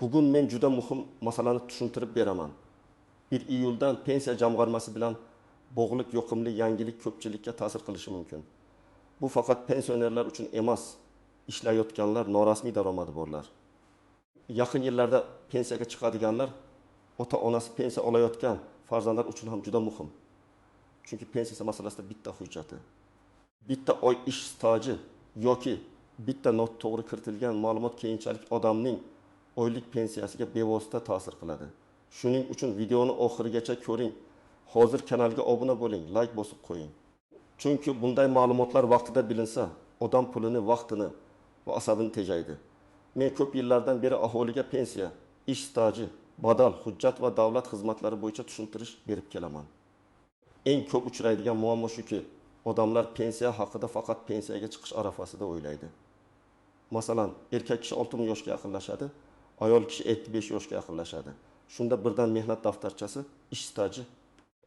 Bugun men juda muhim masalani tushuntirib beraman. 1 iyuldan pensiya jamg'armasi bilan bog'liq yoqimli yangilik ko'pchilikka ta'sir qilishi mumkin. Bu faqat pensionerlar uchun emas, ishlayotganlar, norasmiy daromadi borlar. Yaqin yillarda pensiyaga chiqadiganlar ota-onasi pensiya olayotgan farzandlar uchun ham juda muhim. Chunki pensiya masalasida bitta hujjati, bitta oy ish staji yoki bitta noto'g'ri kiritilgan ma'lumot keyinchalik odamning oylik pensiyasiga bevosita ta'sir qiladi. Shuning uchun videoni oxirigacha ko'ring. Hozir kanalga obuna bo'ling, like bosib qo'ying. Chunki bunday ma'lumotlar vaqtida bilinsa, odam pulini, vaqtini va asabini tejaydi. Men ko'p yillardan beri aholiga pensiya, ish staji, badal, hujjat va davlat xizmatlari bo'yicha tushuntirish berib kelaman. Eng ko'p uchraydigan muammo shuki, odamlar pensiya haqida faqat pensiyaga chiqish arafasida o'ylaydi. Masalan, erkak kishi 60 yoshga yaqinlashadi, ayol kishi 55 yoshga yaqinlashadi. Shunda birdan mehnat daftarchasi, ish staji,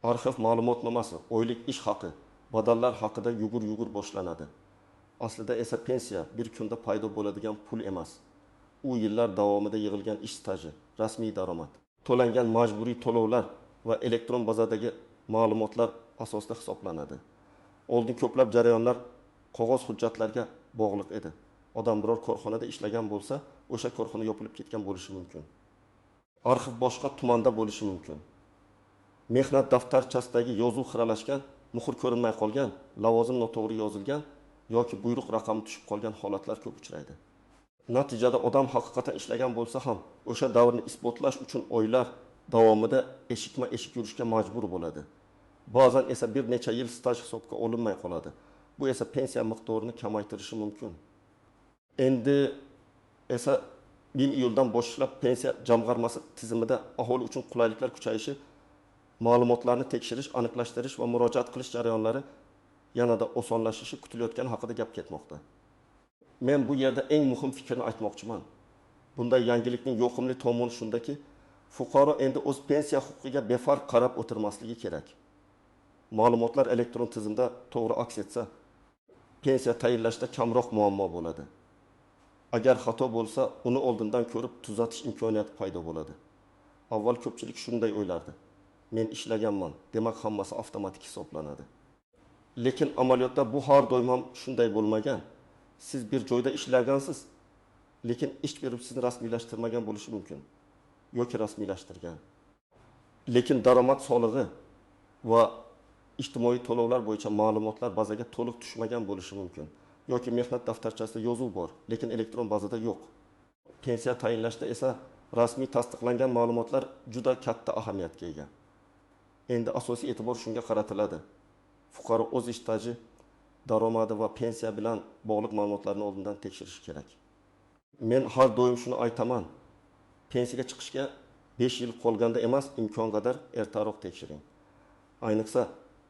arxiv ma'lumotnomasi, oylik ish haqi, badallar haqida yugur boshlanadi. Aslida esa pensiya bir kunda paydo bo'ladigan pul emas. U yillar davomida yig'ilgan ish staji, rasmiy daromad, to'langan majburiy to'lovlar va elektron bazadagi ma'lumotlar asosida hisoblanadi. Oldin ko'plab jarayonlar qog'oz hujjatlarga bog'liq edi. Odam biror korxonada ishlagan bo'lsa, o'sha korxona yopilib ketgan bo'lishi mumkin. Arxiv boshqa tumanda bo'lishi mumkin. Mehnat daftarchasidagi yozuv xiralashgan, muhr ko'rinmay qolgan, lavozim noto'g'ri yozilgan yoki buyruq raqami tushib qolgan holatlar ko'p uchraydi. Natijada odam haqiqatan ishlagan bo'lsa ham, o'sha davrni isbotlash uchun oylar davomida eshikma-eshik yurishga majbur bo'ladi. Ba'zan esa bir necha yil staj hisobga olinmay qoladi. Bu esa pensiya miqdorini kamaytirishi mumkin. Endi esa 1 iyuldan boshlab pensiya jamg'armasi tizimida aholi uchun qulayliklar kuchayishi, ma'lumotlarni tekshirish, aniqlashtirish va murojaat qilish jarayonlari yanada osonlashishi kutilayotgani haqida gap ketmoqda. Men bu yerda eng muhim fikrni aytmoqchiman. Bunday yangilikning yoqimli tomoni shundaki, fuqaro endi o'z pensiya huquqiga befarq qarab o'tirmasligi kerak. Ma'lumotlar elektron tizimda to'g'ri aks etsa, pensiya tayinlashda kamroq muammo bo'ladi. Agar xato bo'lsa, uni oldindan ko'rib tuzatish imkoniyati paydo bo'ladi. Avval ko'pchilik shunday o'ylardi. Men ishlaganman, demak hammasi avtomatik hisoblanadi. Lekin amaliyotda bu har doim ham shunday bo'lmagan. Siz bir joyda ishlagansiz, lekin ish berib sizni rasmiylashtirmagan bo'lishi mumkin yoki rasmiylashtirgan. Lekin daromad solig'i va ijtimoiy to'lovlar bo'yicha ma'lumotlar bazaga to'liq tushmagan bo'lishi mumkin. Yoki mehnat daftarchasida yozuv bor, lekin elektron bazada yo'q. Pensiya tayinlashda esa rasmiy tasdiqlangan ma'lumotlar juda katta ahamiyatga ega. Endi asosiy e'tibor shunga qaratiladi. Fuqaro o'z ish staji, daromadi va pensiya bilan bog'liq ma'lumotlarni oldindan tekshirishi kerak. Men har doim shuni aytaman. Pensiyaga chiqishga 5 yil qolganda emas, imkon qadar ertaroq tekshiring. Ayniqsa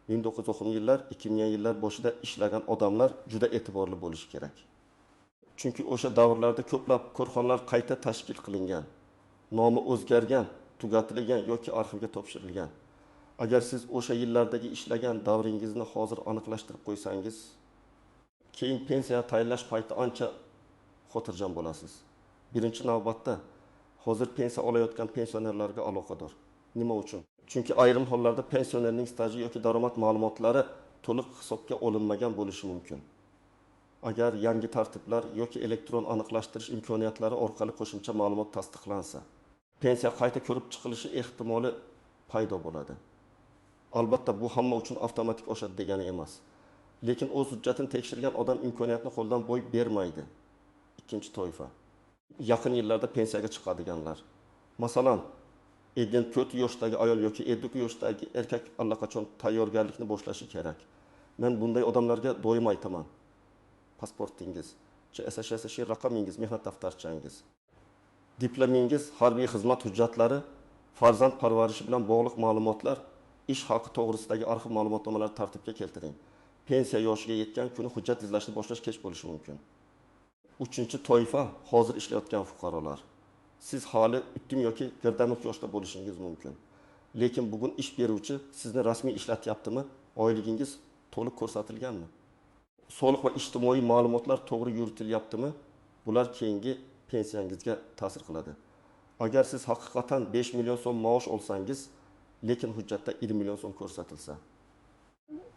1990 yillar, 2000 yillar boshida ishlagan odamlar juda e'tiborli bo'lishi kerak. Chunki o'sha davrlarda ko'plab korxonalar qayta tashkil qilingan, nomi o'zgargan, tugatilgan yoki arxivga topshirilgan. Agar siz o'sha yillardagi ishlagan davringizni hozir aniqlashtirib qo'ysangiz, keyin pensiya tayinlash payti ancha xotirjam bo'lasiz. Birinchi navbatda hozir pensiya olayotgan pensionerlarga aloqador. Nima uchun? Chunki ayrim hollarda pensionerning staji yoki daromad ma'lumotlari to'liq hisobga olinmagan bo'lishi mumkin. Agar yangi tartiblar yoki elektron aniqlashtirish imkoniyatlari orqali qo'shimcha ma'lumot tasdiqlansa, pensiya qayta ko'rib chiqilishi ehtimoli paydo bo'ladi. Albatta bu hamma uchun avtomatik oshadi degani emas. Lekin o'z hujjatini tekshirgan odam imkoniyatni qo'ldan boy bermaydi. Ikkinchi toifa. Yaqin yillarda pensiyaga chiqadiganlar. Masalan, 54 yoshdagi ayol yoki 52 yoshdagi erkak allaqachon tayyorgarlikni boshlashi kerak. Men bunday odamlarga doim aytaman. Pasportingiz, SSSH raqamingiz, mehnat daftarchangiz, diplomingiz, harbiy xizmat hujjatlari, farzand parvarishi bilan bog'liq ma'lumotlar, ish haqi to'g'risidagi arxiv ma'lumotnomalarni tartibga keltiring. Pensiya yoshiga yetgan kuni hujjat izlashni boshlash kech bo'lishi mumkin. Uchinchi toifa hozir ishlayotgan fuqarolar. Siz hali ittim yoki girdamlik yoshda bo'lishingiz mumkin. Lekin bugun ish beruvchi sizni rasmiy ishlatyaptimi? Oyligingiz to'liq ko'rsatilganmi? Soliq va ijtimoiy ma'lumotlar to'g'ri yuritilyaptimi? Bular keyingi pensiyangizga ta'sir qiladi. Agar siz haqiqatan 5 million so'm maosh olsangiz, lekin hujjatda 20 million so'm ko'rsatilsa,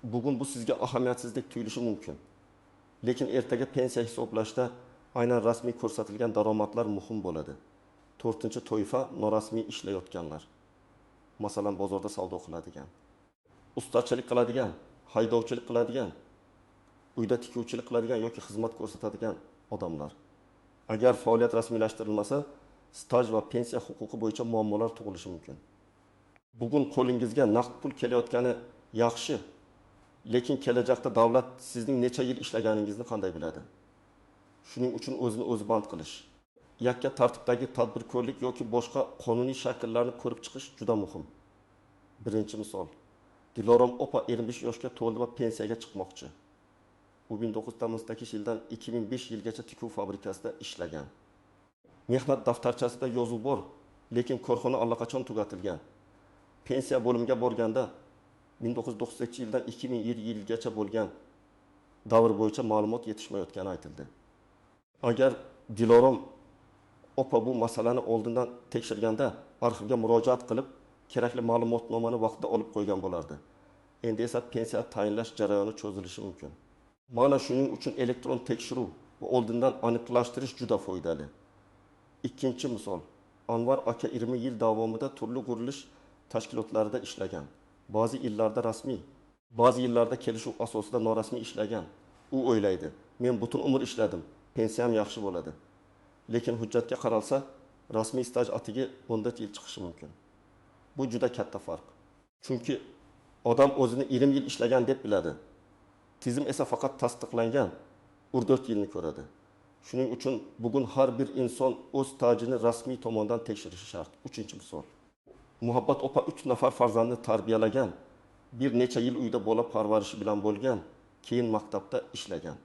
bugun bu sizga ahamiyatsizlik tuyulishi mumkin. Lekin ertaga pensiya hisoblashda aynan rasmiy ko'rsatilgan daromadlar muhim bo'ladi. 4-toifa norasmiy ishlayotganlar. Masalan, bozorda savdo qiladigan, ustachilik qiladigan, haydovchilik qiladigan, uyda tikuvchilik qiladigan yoki xizmat ko'rsatadigan odamlar. Agar faoliyat rasmiylashtirilmasa, staj va pensiya huquqi bo'yicha muammolar tug'ilishi mumkin. Bugun qo'lingizga naqd pul kelayotgani yaxshi, lekin kelajakda davlat sizning necha yil ishlaganingizni qanday biladi? Shuning uchun o'zini o'zi band qilish, yakka tartibdagi tadbirkorlik yoki boshqa qonuniy shakllarni ko'rib chiqish juda muhim. Birinchi misol, Dilorom opa 25 yoshga to'ldi va pensiyaga chiqmoqchi. U 1998 yildan 2005 yilgacha tikuv fabrikasida ishlagan. Mehnat daftarchasida yozuv bor, lekin korxona allaqachon tugatilgan. Pensiya bo'limiga borganda 1998 yildan 2007 yilgacha bo'lgan davr bo'yicha ma'lumot yetishmayotgani aytildi. Agar Dilorom opa bu masalani oldindan tekshirganda arxivga murojaat qilib, kerakli ma'lumotnomani vaqtida olib qo'ygan bo'lardi. Endi esa pensiya tayinlash jarayoni cho'zilishi mumkin. Mana shuning uchun elektron tekshiruv va oldindan aniqlashtirish juda foydali. Ikkinchi misol, Anvar aka 20 yil davomida turli qurilish tashkilotlarida ishlagan. Ba'zi yillarda rasmiy, ba'zi yillarda kelishuv asosida norasmiy ishlagan. U o'ylaydi, men butun umr ishladim, pensiyam yaxshi bo'ladi. Lekin hujjatga qaralsa, rasmiy staj atigi 14 yil chiqishi mumkin. Bu juda katta farq. Chunki odam o'zini 20 yil ishlagan deb biladi. Tizim esa faqat tasdiqlangan 14 yilni ko'radi. Shuning uchun bugun har bir inson o'z stajini rasmiy tomondan tekshirishi shart. Uchinchi misol. Muhabbat opa 3 nafar farzandni tarbiyalagan, bir necha yil uyda bola parvarishi bilan bo'lgan, keyin maktabda ishlagan.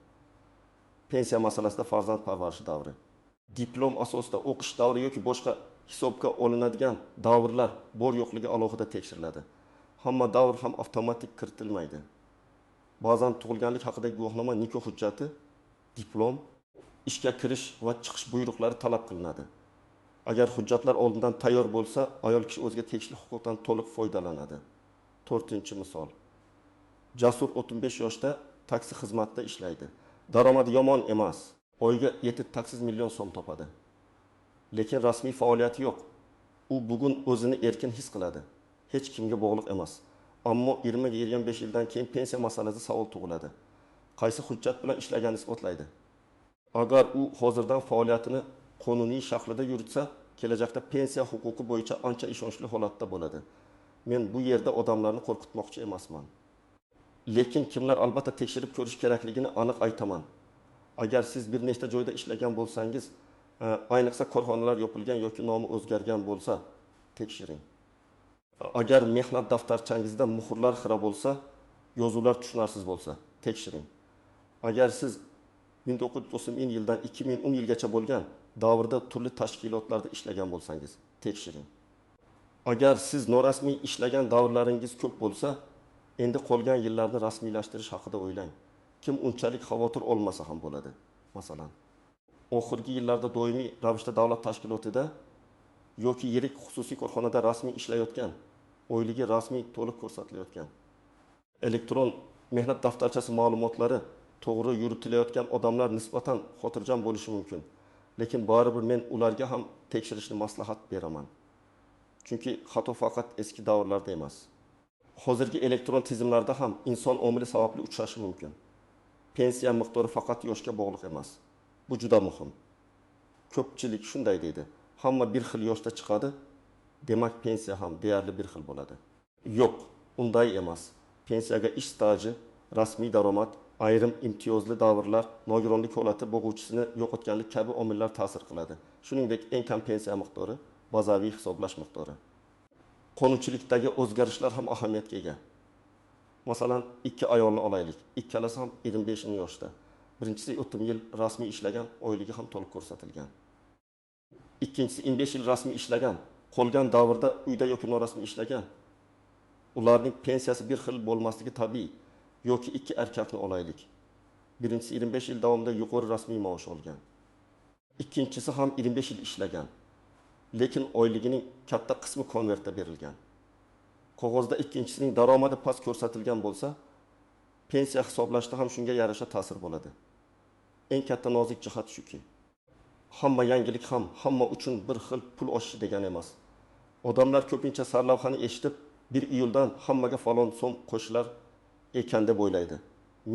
Pensiya masalasida farzand parvarishi davri, diplom asosida o'qish davri yoki boshqa hisobga olinadigan davrlar bor yo'qligi alohida tekshiriladi. Hamma davr ham avtomatik kiritilmaydi. Ba'zan tug'ilganlik haqidagi guvohnoma, nikoh hujjati, diplom, ishga kirish va chiqish buyruqlari talab qilinadi. Agar hujjatlar oldindan tayyor bo'lsa, ayol kishi o'ziga tegishli huquqdan to'liq foydalanadi. 4-misol. Jasur 35 yoshda taksi xizmatida ishlaydi. Daromadi yomon emas. Oyga 7-8 million so'm topadi. Lekin rasmiy faoliyati yo'q. U bugun o'zini erkin his qiladi. Hech kimga bog'liq emas. Ammo 20-25 yildan keyin pensiya masalasida savol tug'iladi. Qaysi hujjat bilan ishlaganini isbotlaydi? Agar u hozirdan faoliyatini qonuniy shaklida yuritsa, kelajakda pensiya huquqi bo'yicha ancha ishonchli holatda bo'ladi. Men bu yerda odamlarni qo'rqitmoqchi emasman. Lekin kimlar albatta tekshirib ko'rish kerakligini aniq aytaman. Agar siz bir nechta joyda ishlagan bo'lsangiz, ayniqsa korxonalar yopilgan yoki nomi o'zgargan bo'lsa, tekshiring. Agar mehnat daftarchangizda muhrlar xira bo'lsa, yozuvlar tushunarsiz bo'lsa, tekshiring. Agar siz 1990 yildan 2010 yilgacha bo'lgan davrda turli tashkilotlarda ishlagan bo'lsangiz, tekshiring. Agar siz norasmiy ishlagan davrlaringiz ko'p bo'lsa, endi qolgan yillarni rasmiylashtirish haqida o'ylang. Kim unchalik xavotir olmasa ham bo'ladi. Masalan, oxirgi yillarda doimiy ravishda davlat tashkilotida yoki yirik xususiy korxonada rasmiy ishlayotgan, oyligi rasmiy to'liq ko'rsatilayotgan, elektron mehnat daftarchasi ma'lumotlari to'g'ri yuritilayotgan odamlar nisbatan xotirjam bo'lishi mumkin. Lekin baribir men ularga ham tekshirishni maslahat beraman. Chunki xato faqat eski davrlarda emas. Hozirgi elektron tizimlarda ham inson omili sababli uchrashi mumkin. Pensiya miqdori faqat yoshga bog'liq emas. Bu juda muhim. Ko'pchilik shunday deydi. Hamma bir xil yoshda chiqadi, demak pensiya ham deyarli bir xil bo'ladi. Yo'q, unday emas. Pensiyaga ish staji, rasmiy daromad, ayrim imtiyozli davrlar, nogironlik holati bo'g'uvchisini yo'qotganlik kabi omillar ta'sir qiladi. Shuningdek, eng kam pensiya miqdori, bazaviy hisoblash miqdori. Qonunchilikdagi o'zgarishlar ham ahamiyatga ega. Masalan, ikki ayolni olaylik. Ikkalasi ham 25 yoshda. Birinchisi 30 yil rasmiy ishlagan, oyligi ham to'liq ko'rsatilgan. Ikkinchisi 25 yil rasmiy ishlagan, qolgan davrda uyda yoki norasmiy ishlagan. Ularning pensiyasi bir xil bo'lmasligi tabiiy. Yoki ikki erkakni olaylik. Birinchisi 25 yil davomida yuqori rasmiy maosh olgan. Ikkinchisi ham 25 yil ishlagan. lekin oyligining katta qismi konvertda berilgan. Qog'ozda ikkinchisining daromadi past ko'rsatilgan bo'lsa, pensiya hisoblashda ham shunga yarasha ta'sir bo'ladi. Eng katta nozik jihat shuki, hamma yangilik ham hamma uchun bir xil pul oshishi degani emas. Odamlar ko'pincha sarlavhani eshitib, 1 iyuldan hammaga falon so'm qo'shilar ekan deb o'ylaydi.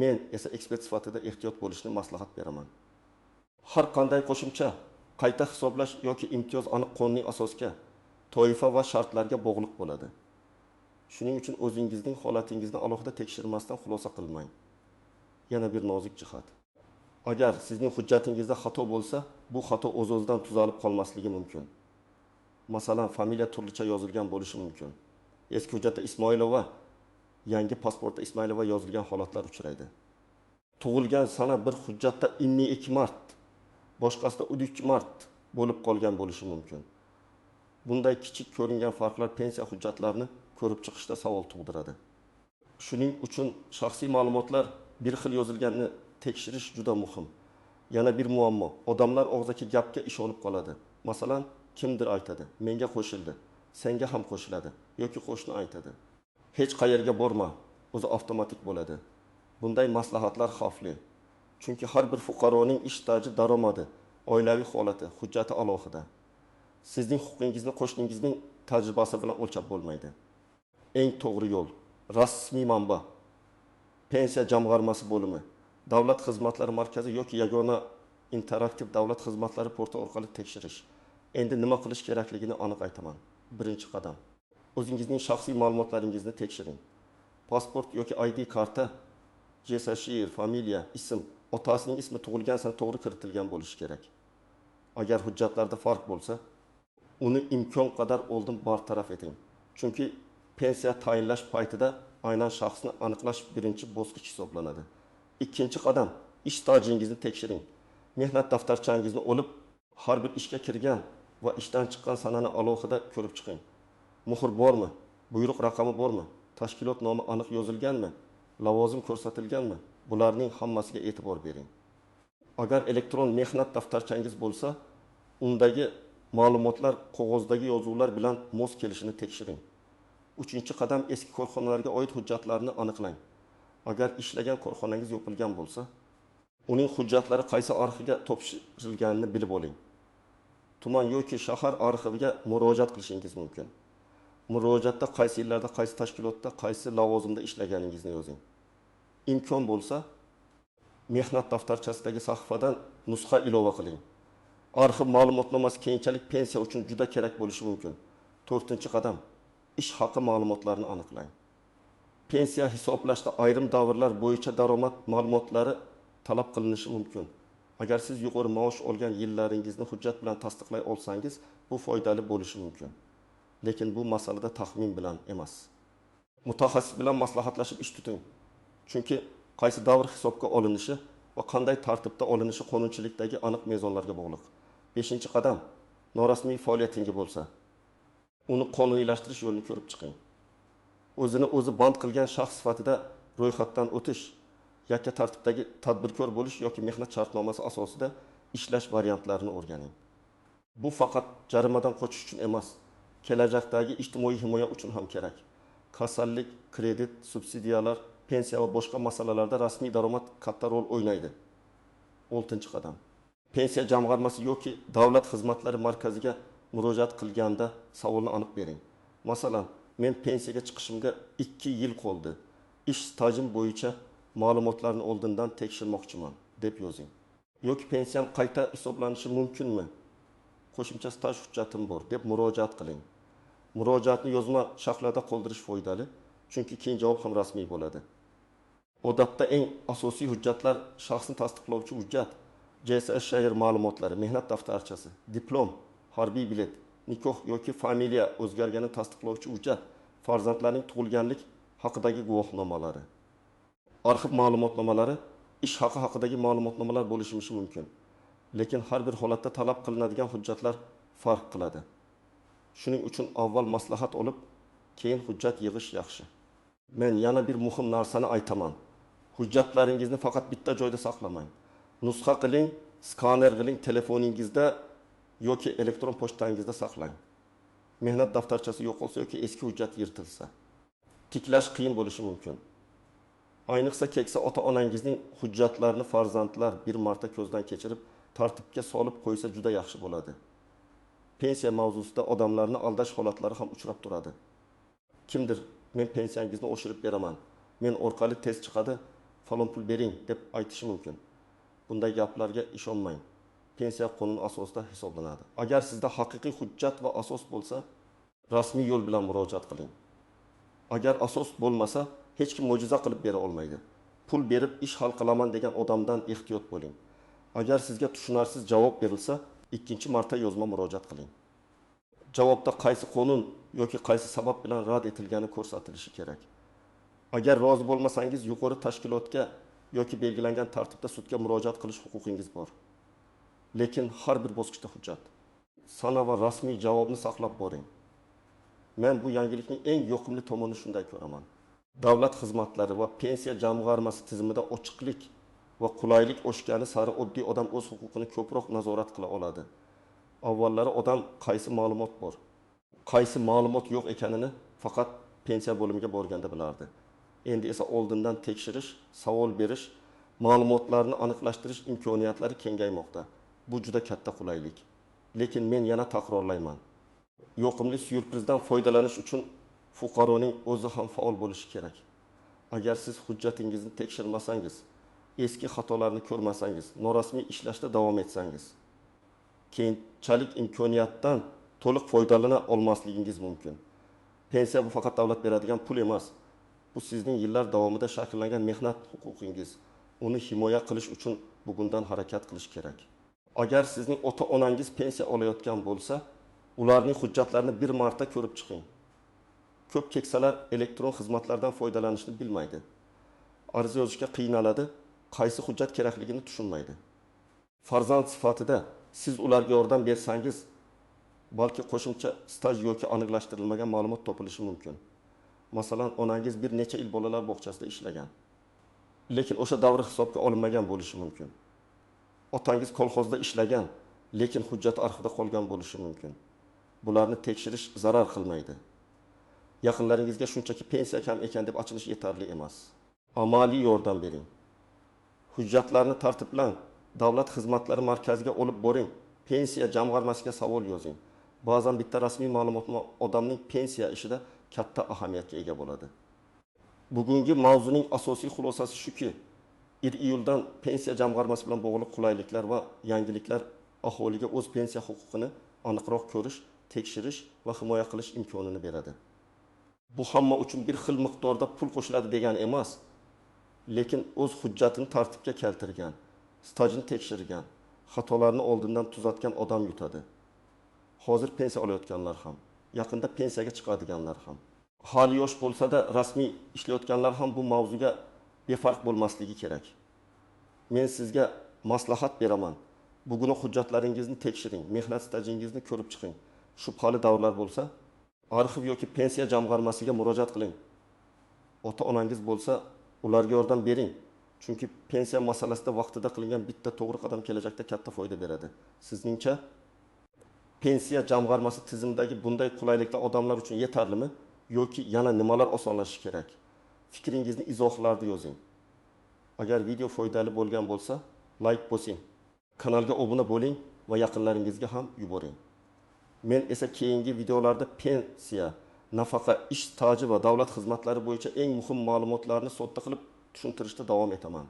Men esa ekspert sifatida ehtiyot bo'lishni maslahat beraman. Har qanday qo'shimcha, qayta hisoblash yoki imtiyoz aniq qonuniy asosga, toifa va shartlarga bog'liq bo'ladi. Shuning uchun o'zingizning holatingizni alohida tekshirmasdan xulosa qilmang. Yana bir nozik jihat. Agar sizning hujjatingizda xato bo'lsa, bu xato o'z-o'zidan tuzalib qolmasligi mumkin. Masalan, familiya turlicha yozilgan bo'lishi mumkin. Eski hujjatda Ismoilova, yangi pasportda Ismoilova yozilgan holatlar uchraydi. Tug'ilgan sana bir hujjatda 22 mart, boshqasida 13 mart bo'lib qolgan bo'lishi mumkin. Bunday kichik ko'ringan farqlar pensiya hujjatlarini ko'rib chiqishda savol tug'diradi. Shuning uchun shaxsiy ma'lumotlar bir xil yozilganini tekshirish juda muhim. Yana bir muammo, odamlar og'zaki gapga ishonib qoladi. Masalan, kimdir aytadi, menga qo'shildi, senga ham qo'shiladi yoki qo'shni aytadi. Hech qayerga borma, o'zi avtomatik bo'ladi. Bunday maslahatlar xavfli. Chunki har bir fuqaroning ish staji, daromadi, oilaviy holati, hujjati alohida. Sizning huquqingizni qo'shningizning tajribasi bilan o'lchab bo'lmaydi. Eng to'g'ri yo'l rasmiy manba, pensiya jamg'armasi bo'limi, davlat xizmatlari markazi yoki yagona interaktiv davlat xizmatlari portali orqali tekshirish. Endi nima qilish kerakligini aniq aytaman. Birinchi qadam, o'zingizning shaxsiy ma'lumotlaringizni tekshiring. Pasport yoki ID karta, JSSHIR, familiya, ism, otasining ismi tug'ilgan sana to'g'ri kiritilgan bo'lishi kerak. Agar hujjatlarda farq bo'lsa, uni imkon qadar oldin bartaraf eting. Chunki pensiya tayinlash paytida aynan shaxsni aniqlash birinchi bosqich hisoblanadi. Ikkinchi qadam, ish stajingizni tekshiring. Mehnat daftarchangizni olib, har bir ishga kirgan va ishdan chiqqan sanani alohida ko'rib chiqing. Muhr bormi? Buyruq raqami bormi? Tashkilot nomi aniq yozilganmi? Lavozim ko'rsatilganmi? Bularning hammasiga e'tibor bering. Agar elektron mehnat daftarchangiz bo'lsa, undagi ma'lumotlar qog'ozdagi yozuvlar bilan mos kelishini tekshiring. Uchinchi qadam, eski korxonalarga oid hujjatlarni aniqlang. Agar ishlagan korxonangiz yopilgan bo'lsa, uning hujjatlari qaysi arxivga topshirilganini bilib oling. Tuman yoki shahar arxiviga murojaat qilishingiz mumkin. Murojaatda qaysi yillarda, qaysi tashkilotda, qaysi lavozimda ishlaganingizni yozing. Imkon bo'lsa, mehnat daftarchasidagi sahifadan nusxa ilova qiling. Arxiv ma'lumotnomasi keyinchalik pensiya uchun juda kerak bo'lishi mumkin. 4-qadam, ish haqi ma'lumotlarini aniqlang. Pensiya hisoblashda ayrim davrlar bo'yicha daromad ma'lumotlari talab qilinishi mumkin. Agar siz yuqori maosh olgan yillaringizni hujjat bilan tasdiqlay olsangiz, bu foydali bo'lishi mumkin. Lekin bu masalada taxmin bilan emas. Mutaxassis bilan maslahatlashib ish tuting. Chunki qaysi davr hisobga olinishi va qanday tartibda olinishi qonunchilikdagi aniq mezonlarga bog'liq. 5-qadam, norasmiy faoliyatingiz bo'lsa, uni qonuniylashtirish yo'lini ko'rib chiqing. O'zini o'zi band qilgan shaxs sifatida ro'yxatdan o'tish, yakka tartibdagi tadbirkor bo'lish yoki mehnat shartnomasi asosida ishlash variantlarini o'rganing. Bu faqat jarimadan qochish uchun emas, kelajakdagi ijtimoiy himoya uchun ham kerak. Kasallik, kredit, subsidiyalar, pensiya va boshqa masalalarda rasmiy daromad katta rol o'ynaydi. 6-qadam. Pensiya jamg'armasi yoki davlat xizmatlari markaziga murojaat qilganda savolni aniq bering. Masalan, men pensiyaga chiqishimga 2 yil qoldi. Ish stajim bo'yicha ma'lumotlarni oldindan tekshirmoqchiman deb yozing. Yoki pensiyam qayta hisoblanishi mumkinmi? Qo'shimcha staj hujjatim bor deb murojaat qiling. Murojaatni yozma shaklda qoldirish foydali, chunki keyin javob ham rasmiy bo'ladi. Odatda eng asosiy hujjatlar shaxsni tasdiqlovchi hujjat, JSSHIR ma'lumotlari, mehnat daftarchasi, diplom, harbiy bilet, nikoh yoki familiya o'zgarganini tasdiqlovchi hujjat, farzandlarning tug'ilganlik haqidagi guvohnomalari. Arxiv ma'lumotnomalari ish haqi haqidagi ma'lumotnomalar bo'lishi mumkin. Lekin har bir holatda talab qilinadigan hujjatlar farq qiladi. Shuning uchun avval maslahat olib, keyin hujjat yig'ish yaxshi. Men yana bir muhim narsani aytaman. Hujjatlaringizni faqat bitta joyda saqlamang. Nusxa qiling, skaner qiling telefoningizda yoki elektron pochtangizda saqlang. Mehnat daftarchasi yo'qolsa yoki eski hujjat yirtilsa. Tiklash qiyin bo'lishi mumkin. Ayniqsa keksa ota-onangizning hujjatlarini farzandlar bir marta ko'zdan kechirib, tartibga solib qo'ysa juda yaxshi bo'ladi. Pensiya mavzusida odamlarni aldash holatlari ham uchrab turadi. Kimdir, men pensiyangizni oshirib beraman, men orqali test chiqadi, falon pul bering deb aytishi mumkin. Bunday gaplarga ishonmang. Pensiya qonun asosida hisoblanadi. Agar sizda haqiqiy hujjat va asos bo'lsa, rasmiy yo'l bilan murojaat qiling. Agar asos bo'lmasa, hech kim mo'jiza qilib bera olmaydi. Pul berib ish hal qilaman degan odamdan ehtiyot bo'ling. Agar sizga tushunarsiz javob berilsa, ikkinchi marta yozma murojaat qiling. Javobda qaysi qonun yoki qaysi sabab bilan rad etilgani ko'rsatilishi kerak. Agar rozi bo'lmasangiz, yuqori tashkilotga yoki belgilangan tartibda sudga murojaat qilish huquqingiz bor. Lekin har bir bosqichda hujjat, sana va rasmiy javobni saqlab boring. Men bu yangilikning eng yoqimli tomonini shunday ko'raman. Davlat xizmatlari va pensiya jamg'armasi tizimida ochiqlik va qulaylik oshgani sari oddiy odam o'z huquqini ko'proq nazorat qila oladi. Avvallari odam qaysi ma'lumot bor, qaysi ma'lumot yo'q ekanini faqat pensiya bo'limiga borganda bilardi. Endi esa oldindan tekshirish, savol berish, ma'lumotlarni aniqlashtirish imkoniyatlari kengaymoqda. Bu juda katta qulaylik. Lekin men yana takrorlayman. Yoqimli syurprizdan foydalanish uchun fuqaroning o'zi ham faol bo'lishi kerak. Agar siz hujjatingizni tekshirmasangiz, eski xatolarni ko'rmasangiz, norasmiy ishlashda davom etsangiz, keyinchalik imkoniyatdan to'liq foydalana olmasligingiz mumkin. Pensiya bu faqat davlat beradigan pul emas. Bu sizning yillar davomida shakllangan mehnat huquqingiz. Uni himoya qilish uchun bugundan harakat qilish kerak. Agar sizning ota-onangiz pensiya olayotgan bo'lsa, ularning hujjatlarini bir marta ko'rib chiqing. Ko'p keksalar elektron xizmatlardan foydalanishni bilmaydi. Ariza yozishga qiynaladi, qaysi hujjat kerakligini tushunmaydi. Farzand sifatida siz ularga yordam bersangiz, balki qo'shimcha staj yoki aniqlashtirilmagan ma'lumot topilishi mumkin. Masalan, onangiz bir necha yil bolalar bog'chasida ishlagan, lekin o'sha davr hisobga olinmagan bo'lishi mumkin. Otangiz kolxozda ishlagan, lekin hujjat arxivida qolgan bo'lishi mumkin. Bularni tekshirish zarar qilmaydi. Yaqinlaringizga shunchaki pensiya kam ekan deb achinish yetarli emas. Amaliy yordam bering. Hujjatlarni tartiblang. Davlat xizmatlari markaziga olib boring. Pensiya jamg'armasiga savol yozing. Ba'zan bitta rasmiy ma'lumot odamning pensiya ishida katta ahamiyatga ega bo'ladi. Bugungi mavzuning asosiy xulosasi shuki, 1-iyuldan pensiya jamg'armasi bilan bog'liq qulayliklar va yangiliklar aholiga o'z pensiya huquqini aniqroq ko'rish, tekshirish va himoya qilish imkonini beradi. Bu hamma uchun bir xil miqdorda pul qo'shiladi degani emas, lekin o'z hujjatini tartibga keltirgan, stajini tekshirgan, xatolarni oldindan tuzatgan odam yutadi. Hozir pensiya olayotganlar ham, yaqinda pensiyaga chiqadiganlar ham, hali yosh bo'lsa-da rasmiy ishlayotganlar ham bu mavzuga befarq bo'lmasligi kerak. Men sizga maslahat beraman. Bugun hujjatlaringizni tekshiring, mehnat stajingizni ko'rib chiqing. Shubhali davrlar bo'lsa, arxiv yoki pensiya jamg'armasiga murojaat qiling. Ota-onangiz bo'lsa, ularga yordam bering. Chunki pensiya masalasida vaqtida qilingan bitta to'g'ri qadam kelajakda katta foyda beradi. Sizningcha pensiya jamg'armasi tizimidagi bunday qulayliklar odamlar uchun yetarlimi yoki yana nimalar osonlashishi kerak? Fikringizni izohlarda yozing. Agar video foydali bo'lgan bo'lsa, like bosing. Kanalga obuna bo'ling va yaqinlaringizga ham yuboring. Men esa keyingi videolarda pensiya, nafaqa, ish staji va davlat xizmatlari bo'yicha eng muhim ma'lumotlarni sodda qilib tushuntirishda davom etaman.